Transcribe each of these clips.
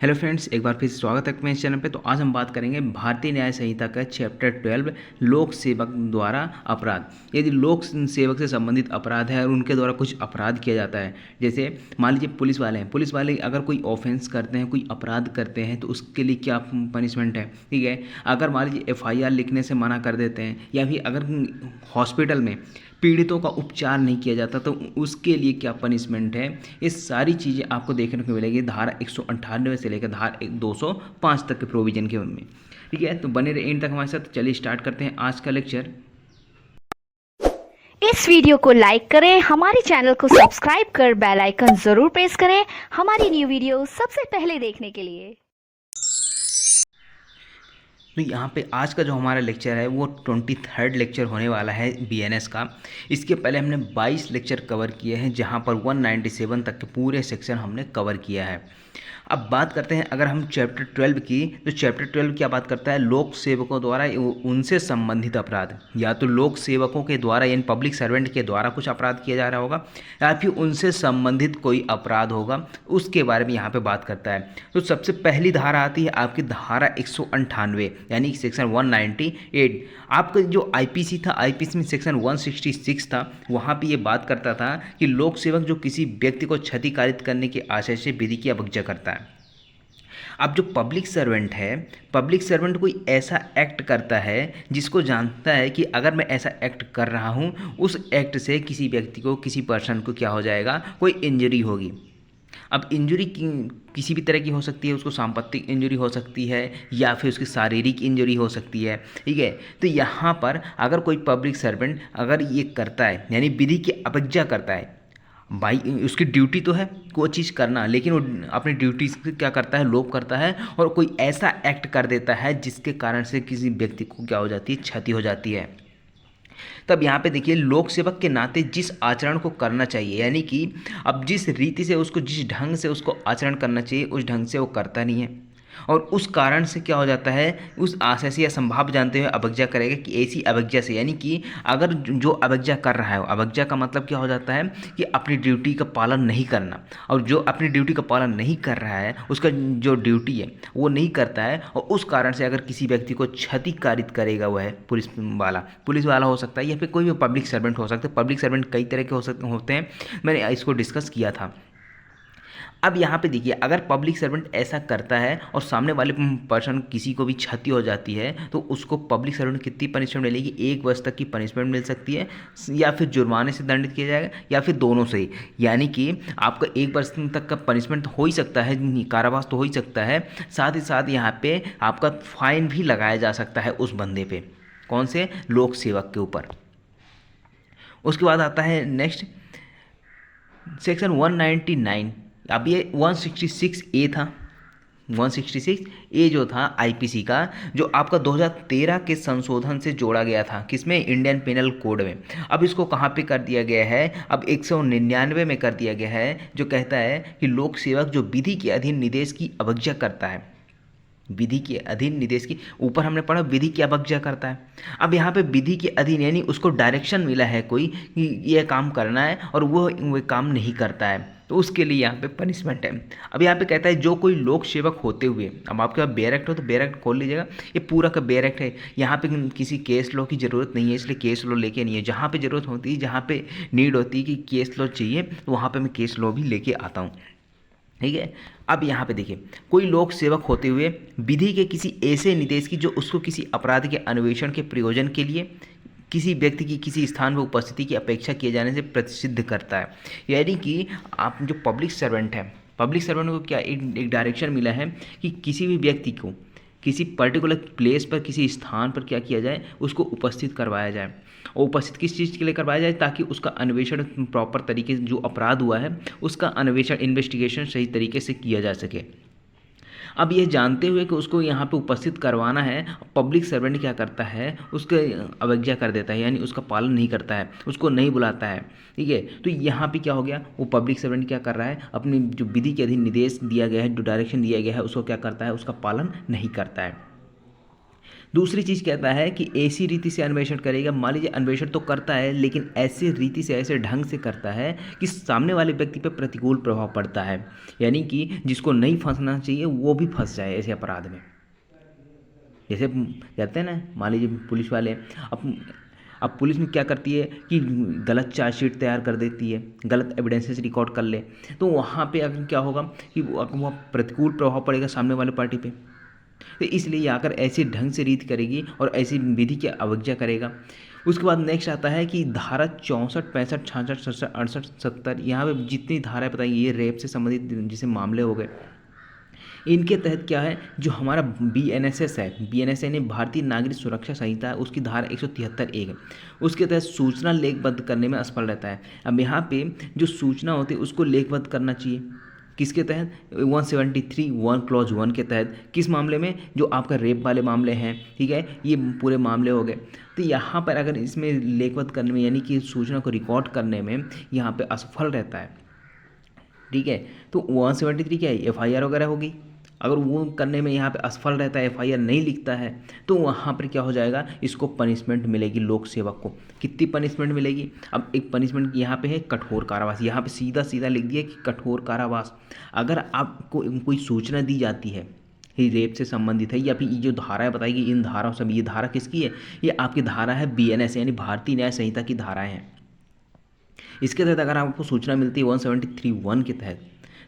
Hello friends, एक बार फिर से स्वागत है मेरे चैनल पे। तो आज हम बात करेंगे भारतीय न्याय संहिता का चैप्टर 12 लोक सेवक द्वारा अपराध। यदि लोक सेवक से संबंधित अपराध है और उनके द्वारा कुछ अपराध किया जाता है, जैसे मान लीजिए पुलिस वाले हैं, पुलिस वाले अगर कोई ऑफेंस करते हैं, कोई अपराध करते हैं तो उसके लिए क्या पनिशमेंट है। ठीक है, अगर मान लीजिए एफआईआर लिखने से मना कर देते हैं या फिर अगर हॉस्पिटल में पीड़ितों का उपचार नहीं किया जाता तो उसके लिए क्या पनिशमेंट है। ये सारी चीज़ें आपको देखने को मिलेगी धारा 198 से लेकर धारा 205 तक के प्रोविजन के में। ठीक है, तो बने रहे एंड तक हमारे साथ। चलिए स्टार्ट करते हैं आज का लेक्चर। इस वीडियो को लाइक करें, हमारे चैनल को सब्सक्राइब कर बेल आइकन जरूर प्रेस करें हमारी न्यू वीडियो सबसे पहले देखने के लिए। तो यहाँ पे आज का जो हमारा लेक्चर है वो 23rd लेक्चर होने वाला है बीएनएस का। इसके पहले हमने 22 लेक्चर कवर किए हैं, जहाँ पर 197 तक के पूरे सेक्शन हमने कवर किया है। अब बात करते हैं अगर हम चैप्टर 12 की, तो चैप्टर 12 क्या बात करता है, लोक सेवकों द्वारा उनसे संबंधित अपराध। या तो लोक सेवकों के द्वारा यानी पब्लिक सर्वेंट के द्वारा कुछ अपराध किया जा रहा होगा या फिर उनसे संबंधित कोई अपराध होगा, उसके बारे में यहाँ पे बात करता है। तो सबसे पहली धारा आती है आपकी धारा 198 यानी सेक्शन 198। आपका जो आईपीसी था, आईपीसी में सेक्शन 166 था, वहाँ पे ये बात करता था कि लोक सेवक जो किसी व्यक्ति को क्षतिकारित करने के आशय से विधि की अवज्ञा करता है। अब जो पब्लिक सर्वेंट है, पब्लिक सर्वेंट कोई ऐसा एक्ट करता है जिसको जानता है कि अगर मैं ऐसा एक्ट कर रहा हूँ, उस एक्ट से किसी व्यक्ति को, किसी पर्सन को क्या हो जाएगा, कोई इंजरी होगी। अब इंजरी किसी भी तरह की हो सकती है, उसको सांपत्तिक इंजरी हो सकती है या फिर उसकी शारीरिक इंजरी हो सकती है। ठीक है, तो यहाँ पर अगर कोई पब्लिक सर्वेंट अगर ये करता है यानी विधि की अवज्ञा करता है, भाई उसकी ड्यूटी तो है कोई चीज़ करना, लेकिन वो अपनी ड्यूटी से क्या करता है, लोप करता है और कोई ऐसा एक्ट कर देता है जिसके कारण से किसी व्यक्ति को क्या हो जाती है, क्षति हो जाती है। तब यहाँ पे देखिए, लोक सेवक के नाते जिस आचरण को करना चाहिए, यानी कि अब जिस रीति से उसको, जिस ढंग से उसको आचरण करना चाहिए, उस ढंग से वो करता नहीं है और उस कारण से क्या हो जाता है, उस आशय से या संभाव जानते हुए अवज्ञा करेगा कि ऐसी अवज्ञा से, यानी कि अगर जो अवज्ञा कर रहा है, अवज्ञा का मतलब क्या हो जाता है कि अपनी ड्यूटी का पालन नहीं करना, और जो अपनी ड्यूटी का पालन नहीं कर रहा है, उसका जो ड्यूटी है वो नहीं करता है और उस कारण से अगर किसी व्यक्ति को क्षतिकारित करेगा, वह है पुलिस वाला हो सकता है या फिर कोई भी पब्लिक सर्वेंट हो सकता है। पब्लिक सर्वेंट कई तरह के होते हैं, मैंने इसको डिस्कस किया था। अब यहाँ पे देखिए, अगर पब्लिक सर्वेंट ऐसा करता है और सामने वाले पर्सन किसी को भी क्षति हो जाती है, तो उसको पब्लिक सर्वेंट कितनी पनिशमेंट मिलेगी, 1 वर्ष तक की पनिशमेंट मिल सकती है, या फिर जुर्माने से दंडित किया जाएगा या फिर दोनों से ही। यानी कि आपका 1 वर्ष तक का पनिशमेंट हो ही सकता है, कारावास तो हो ही सकता है, साथ ही साथ यहाँ पे आपका फाइन भी लगाया जा सकता है उस बंदे पे, कौन से, लोक सेवक के ऊपर। उसके बाद आता है नेक्स्ट सेक्शन 199। अब ये 166 ए था, 166 ए जो था आईपीसी का, जो आपका 2013 के संशोधन से जोड़ा गया था, किसमें, इंडियन पेनल कोड में। अब इसको कहाँ पे कर दिया गया है, अब 199 में कर दिया गया है, जो कहता है कि लोक सेवक जो विधि के अधीन निर्देश की अवज्ञा करता है, विधि के अधीन निर्देश की, ऊपर हमने पढ़ा विधि की अवज्ञा करता है। अब यहाँ पे विधि के अधीन यानी उसको डायरेक्शन मिला है कोई कि यह काम करना है और वो काम नहीं करता है, तो उसके लिए यहाँ पे पनिशमेंट है। अब यहाँ पे कहता है जो कोई लोक सेवक होते हुए, अब आपके पास बेयर एक्ट हो तो बेयर एक्ट खोल लीजिएगा, ये पूरा का बेयर एक्ट है। यहाँ पे किसी केस लॉ की ज़रूरत नहीं है, इसलिए केस लॉ लेके नहीं है। जहाँ पे ज़रूरत होती है, जहाँ पे नीड होती है कि केस लॉ चाहिए, तो वहाँ पे मैं केस लॉ भी लेके आता हूँ। ठीक है, अब यहाँ पे देखिए, कोई लोक सेवक होते हुए विधि के किसी ऐसे निर्देश की जो उसको किसी अपराध के अन्वेषण के प्रयोजन के लिए किसी व्यक्ति की किसी स्थान पर उपस्थिति की अपेक्षा किए जाने से प्रतिसिद्ध करता है। यानी कि आप जो पब्लिक सर्वेंट है, पब्लिक सर्वेंट को क्या एक डायरेक्शन मिला है कि किसी भी व्यक्ति को किसी पर्टिकुलर प्लेस पर, किसी स्थान पर क्या किया जाए, उसको उपस्थित करवाया जाए। और उपस्थित किस चीज़ के लिए करवाया जाए, ताकि उसका अन्वेषण प्रॉपर तरीके से, जो अपराध हुआ है उसका अन्वेषण, इन्वेस्टिगेशन सही तरीके से किया जा सके। अब यह जानते हुए कि उसको यहाँ पे उपस्थित करवाना है, पब्लिक सर्वेंट क्या करता है, उसके अवज्ञा कर देता है, यानी उसका पालन नहीं करता है, उसको नहीं बुलाता है। ठीक है, तो यहाँ पे क्या हो गया, वो पब्लिक सर्वेंट क्या कर रहा है, अपनी जो विधि के अधीन निर्देश दिया गया है, जो डायरेक्शन दिया गया है, उसको क्या करता है, उसका पालन नहीं करता है। दूसरी चीज़ कहता है कि ऐसी रीति से अन्वेषण करेगा। मान लीजिए अन्वेषण तो करता है लेकिन ऐसे रीति से, ऐसे ढंग से करता है कि सामने वाले व्यक्ति पर प्रतिकूल प्रभाव पड़ता है, यानी कि जिसको नहीं फंसना चाहिए वो भी फंस जाए ऐसे अपराध में। जैसे कहते हैं ना, मान लीजिए पुलिस वाले, अब पुलिस में क्या करती है कि गलत चार्जशीट तैयार कर देती है, गलत एविडेंसेस रिकॉर्ड कर ले, तो वहाँ पे अगर क्या होगा कि वो प्रतिकूल प्रभाव पड़ेगा सामने वाले पार्टी पे। तो इसलिए आकर ऐसे ढंग से रीत करेगी और ऐसी विधि की अवज्ञा करेगा। उसके बाद नेक्स्ट आता है कि धारा 64, 65, 66, 67, 68, 70, यहाँ पे जितनी धाराएं बताई ये रेप से संबंधित जैसे मामले हो गए, इनके तहत क्या है, जो हमारा BNSS है, BNSS यानी भारतीय नागरिक सुरक्षा संहिता है, उसकी धारा 173(1) है, उसके तहत सूचना लेखबद्ध करने में असफल रहता है। अब यहाँ पे जो सूचना होती है उसको लेखबद्ध करना चाहिए, किसके तहत, 173(1) क्लॉज 1 के तहत। किस मामले में, जो आपका रेप वाले मामले हैं, ठीक है, ये पूरे मामले हो गए। तो यहाँ पर अगर इसमें लेखबद्ध करने में यानी कि सूचना को रिकॉर्ड करने में यहाँ पे असफल रहता है, ठीक है, तो 173 क्या है, FIR वगैरह होगी। अगर वो करने में यहाँ पे असफल रहता है, FIR नहीं लिखता है, तो वहाँ पर क्या हो जाएगा, इसको पनिशमेंट मिलेगी लोक सेवक को। कितनी पनिशमेंट मिलेगी, अब एक पनिशमेंट यहाँ पे है कठोर कारावास, यहाँ पे सीधा सीधा लिख दिया कि कठोर कारावास। अगर आपको कोई सूचना दी जाती है ये रेप से संबंधित है, या फिर ये जो धाराएं बताएगी इन धाराओं से, ये धारा किसकी है, ये आपकी धारा है BNS यानी भारतीय न्याय संहिता की धाराएं हैं। इसके तहत अगर आपको सूचना मिलती है 173(1) के तहत,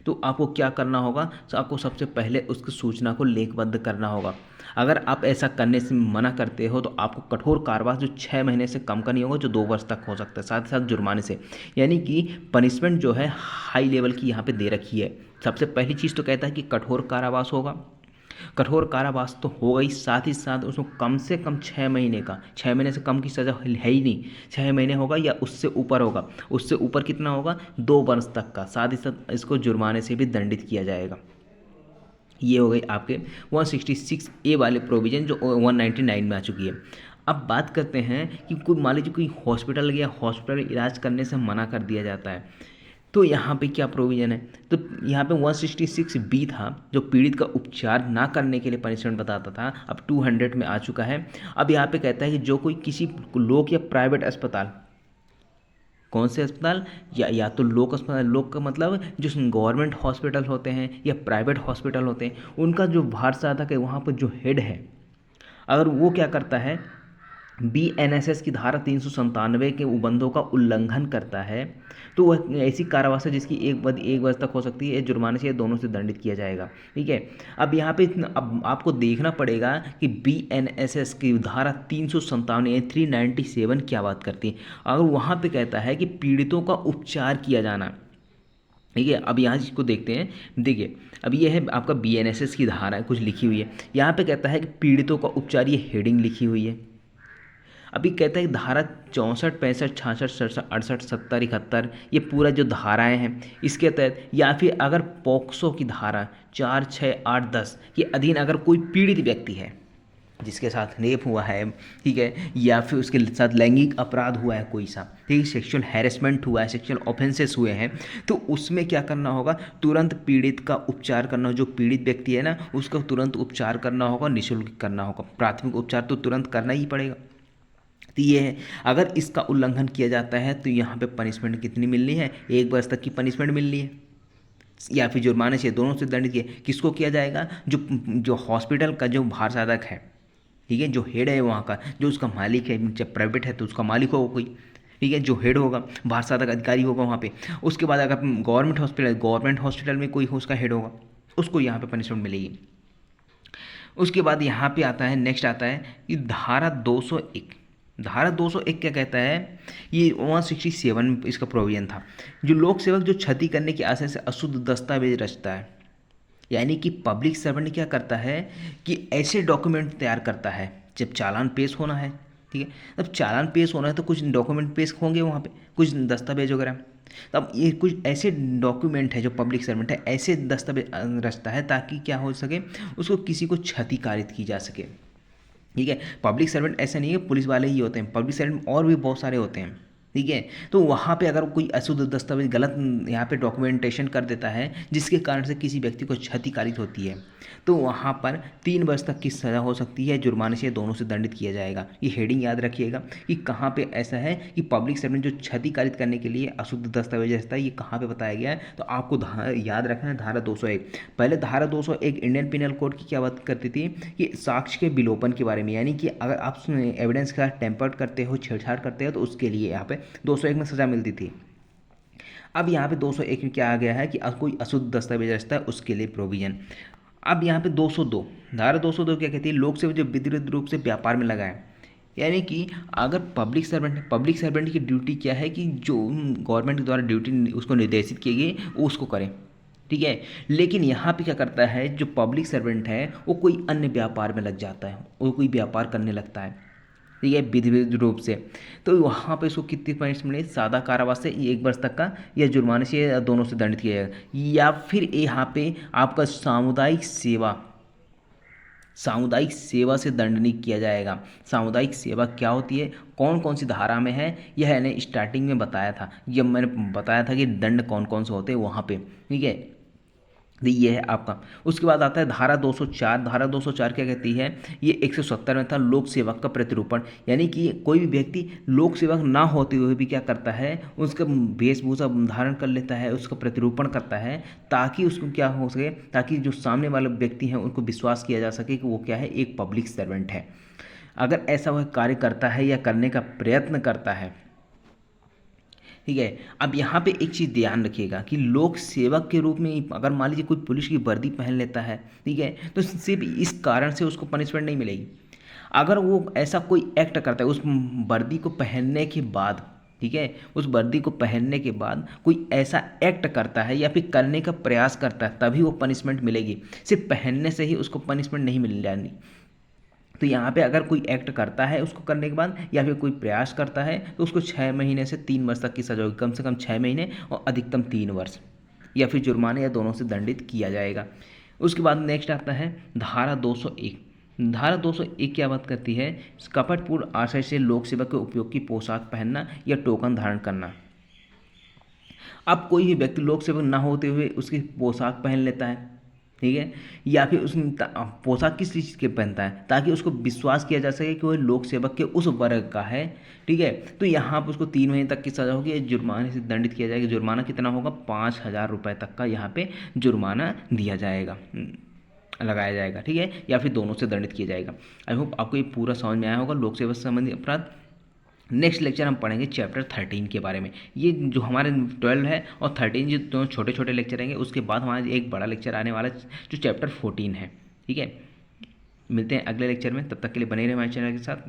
तो आपको क्या करना होगा, तो आपको सबसे पहले उसकी सूचना को लेखबद्ध करना होगा। अगर आप ऐसा करने से मना करते हो तो आपको कठोर कारावास, जो 6 महीने से कम का नहीं होगा, जो 2 वर्ष तक हो सकता है, साथ ही साथ जुर्माने से, यानी कि पनिशमेंट जो है हाई लेवल की यहाँ पे दे रखी है। सबसे पहली चीज़ तो कहता है कि कठोर कारावास होगा, कठोर कारावास तो होगा ही, साथ ही साथ उसको कम से कम 6 महीने का, 6 महीने से कम की सज़ा है ही नहीं, 6 महीने होगा या उससे ऊपर होगा, उससे ऊपर कितना होगा, 2 वर्ष तक का, साथ ही साथ इसको जुर्माने से भी दंडित किया जाएगा। ये हो गई आपके 166(a) वाले प्रोविज़न जो 199 में आ चुकी है। अब बात करते हैं कि कोई मान लीजिए कोई हॉस्पिटल गया, हॉस्पिटल इलाज करने से मना कर दिया जाता है, तो यहाँ पे क्या प्रोविज़न है, तो यहाँ पे 166(b) था जो पीड़ित का उपचार ना करने के लिए पनिशमेंट बताता था, अब 200 में आ चुका है। अब यहाँ पे कहता है कि जो कोई किसी लोक या प्राइवेट अस्पताल, कौन से अस्पताल, या तो लोक अस्पताल, लोक का मतलब जो गवर्नमेंट हॉस्पिटल होते हैं या प्राइवेट हॉस्पिटल होते हैं, उनका जो भार साधक है वहाँ पर जो हेड है, अगर वो क्या करता है, BNSS की धारा 397 के उबंधों का उल्लंघन करता है, तो वह ऐसी कारावास है जिसकी 1 वर्ष तक हो सकती है, जुर्माने से दोनों से दंडित किया जाएगा। ठीक है, अब यहाँ पे अब आपको देखना पड़ेगा कि BNSS की धारा 397 397 क्या बात करती है। अगर वहाँ पे कहता है कि पीड़ितों का उपचार किया जाना, ठीक है, अब यहाँ इसको देखते हैं, देखिए अब ये है आपका BNSS की धारा कुछ लिखी हुई है, यहाँ पे कहता है कि पीड़ितों का उपचार, ये हेडिंग लिखी हुई है। अभी कहता है धारा 64, 65, 66, 67, 68, 70, 71, ये पूरा जो धाराएं हैं इसके तहत, या फिर अगर पॉक्सो की धारा 4, 6, 8, 10 के अधीन अगर कोई पीड़ित व्यक्ति है जिसके साथ रेप हुआ है, ठीक है, या फिर उसके साथ लैंगिक अपराध हुआ है कोई सा, ठीक है, सेक्सुअल हैरेसमेंट हुआ है, सेक्सुअल ऑफेंसेस हुए हैं, तो उसमें क्या करना होगा, तुरंत पीड़ित का उपचार करना हो। जो पीड़ित व्यक्ति है ना उसका तुरंत उपचार करना होगा, निःशुल्क करना होगा, प्राथमिक उपचार तो तुरंत करना ही पड़ेगा। तो ये है, अगर इसका उल्लंघन किया जाता है तो यहाँ पे पनिशमेंट कितनी मिलनी है, 1 वर्ष तक की पनिशमेंट मिलनी है, या फिर जुर्माने से दोनों से दंडित किए। किसको किया जाएगा, जो हॉस्पिटल का जो भार साधक है, ठीक है, जो हेड है वहाँ का, जो उसका मालिक है, जब प्राइवेट है तो उसका मालिक होगा कोई, ठीक है, जो हेड होगा, भार साधक अधिकारी होगा वहाँ पे। उसके बाद अगर गवर्नमेंट हॉस्पिटल में कोई उसका हेड होगा, उसको यहाँ पे पनिशमेंट मिलेगी। उसके बाद यहाँ पे आता है, नेक्स्ट आता है कि धारा 201। धारा 201 क्या कहता है, ये 167 इसका प्रोविजन था, जो लोक सेवक जो क्षति करने की आशय से अशुद्ध दस्तावेज रचता है, यानी कि पब्लिक सर्वेंट क्या करता है कि ऐसे डॉक्यूमेंट तैयार करता है, जब चालान पेश होना है, ठीक है, तब चालान पेश होना है तो कुछ डॉक्यूमेंट पेश होंगे वहाँ पे, कुछ दस्तावेज वगैरह, तब ये कुछ ऐसे डॉक्यूमेंट है जो पब्लिक सर्वेंट है ऐसे दस्तावेज रचता है ताकि क्या हो सके, उसको किसी को क्षतिकारित की जा सके। ठीक है, पब्लिक सर्वेंट ऐसा नहीं है पुलिस वाले ही होते हैं, पब्लिक सर्वेंट और भी बहुत सारे होते हैं, ठीक है। तो वहाँ पे अगर कोई अशुद्ध दस्तावेज गलत यहाँ पे डॉक्यूमेंटेशन कर देता है जिसके कारण से किसी व्यक्ति को क्षतिकारित होती है, तो वहाँ पर 3 वर्ष तक की सज़ा हो सकती है, जुर्माने से दोनों से दंडित किया जाएगा। ये हेडिंग याद रखिएगा कि कहाँ पे ऐसा है कि पब्लिक सर्वेंट जो क्षतिकारित करने के लिए अशुद्ध दस्तावेज रहता है, ये कहाँ पे बताया गया है। तो आपको याद रखना है धारा 201। पहले धारा 201 इंडियन पिनल कोड की क्या बात करती थी कि साक्ष्य के विलोपन के बारे में, यानी कि अगर आप एविडेंस का टेम्पर करते हो, छेड़छाड़ करते हो, तो उसके लिए यहाँ पे 201 में सज़ा मिलती थी। अब यहाँ पे 201 में क्या आ गया है कि कोई अशुद्ध दस्तावेज रहता है उसके लिए प्रोविजन। अब यहाँ पे 202 धारा 202 क्या कहती है, लोक सेवक जो विधिवत रूप से व्यापार में लगाए, यानी कि अगर पब्लिक सर्वेंट की ड्यूटी क्या है कि जो गवर्नमेंट के द्वारा ड्यूटी उसको निर्देशित की गई वो उसको करें, ठीक है। लेकिन यहाँ पे क्या करता है, जो पब्लिक सर्वेंट है वो कोई अन्य व्यापार में लग जाता है, वो कोई व्यापार करने लगता है, ठीक है, विधिवत रूप से। तो वहाँ पे इसको कितनी पनिशमेंट मिले, सादा कारावास से 1 वर्ष तक का, या जुर्माने से, या दोनों से दंडित किया जाएगा। या फिर यहाँ पे आपका सामुदायिक सेवा से दंडनीय किया जाएगा। सामुदायिक सेवा क्या होती है, कौन कौन सी धारा में है, यह मैंने स्टार्टिंग में बताया था, जब मैंने बताया था कि दंड कौन कौन से होते हैं वहाँ पे, ठीक है। तो ये है आपका। उसके बाद आता है धारा 204। धारा 204 क्या कहती है, ये 170 में था, लोक सेवक का प्रतिरूपण, यानी कि कोई भी व्यक्ति लोक सेवक ना होते हुए भी क्या करता है, उसका वेशभूषा धारण कर लेता है, उसका प्रतिरूपण करता है, ताकि उसको क्या हो सके, ताकि जो सामने वाले व्यक्ति हैं उनको विश्वास किया जा सके कि वो क्या है, एक पब्लिक सर्वेंट है। अगर ऐसा वह कार्य करता है या करने का प्रयत्न करता है, ठीक है। अब यहाँ पे एक चीज़ ध्यान रखिएगा कि लोक सेवक के रूप में अगर मान लीजिए कोई पुलिस की वर्दी पहन लेता है, ठीक है, तो सिर्फ इस कारण से उसको पनिशमेंट नहीं मिलेगी। अगर वो ऐसा कोई एक्ट करता है उस वर्दी को पहनने के बाद, ठीक है, उस वर्दी को पहनने के बाद कोई ऐसा एक्ट करता है या फिर करने का प्रयास करता है, तभी वो पनिशमेंट मिलेगी। सिर्फ पहनने से ही उसको पनिशमेंट नहीं मिल जानी। तो यहाँ पे अगर कोई एक्ट करता है उसको करने के बाद, या फिर कोई प्रयास करता है, तो उसको 6 महीने से 3 वर्ष तक की सजा होगी, कम से कम 6 महीने और अधिकतम 3 वर्ष, या फिर जुर्माने या दोनों से दंडित किया जाएगा। उसके बाद नेक्स्ट आता है धारा 201। धारा 201 क्या बात करती है, कपटपूर्ण आशय से लोक सेवा के उपयोग की पोशाक पहनना या टोकन धारण करना। अब कोई भी व्यक्ति लोक सेवक ना होते हुए उसकी पोशाक पहन लेता है, ठीक है, या फिर उस पोशाक किस चीज़ के पहनता है, ताकि उसको विश्वास किया जा सके कि वह लोक सेवक के उस वर्ग का है, ठीक है। तो यहाँ पर उसको 3 महीने तक की सज़ा होगी, जुर्माने से दंडित किया जाएगा। जुर्माना कितना होगा, 5,000 रुपये तक का यहाँ पे जुर्माना दिया जाएगा, लगाया जाएगा, ठीक है, या फिर दोनों से दंडित किया जाएगा। आई होप आपको ये पूरा समझ में आया होगा लोक सेवा से संबंधित अपराध। नेक्स्ट लेक्चर हम पढ़ेंगे चैप्टर 13 के बारे में। ये जो हमारे 12 है और 13 जो दोनों छोटे छोटे लेक्चर रहेंगे, उसके बाद हमारा एक बड़ा लेक्चर आने वाला जो चैप्टर 14 है, ठीक है। मिलते हैं अगले लेक्चर में, तब तक के लिए बने रहे हमारे चैनल के साथ।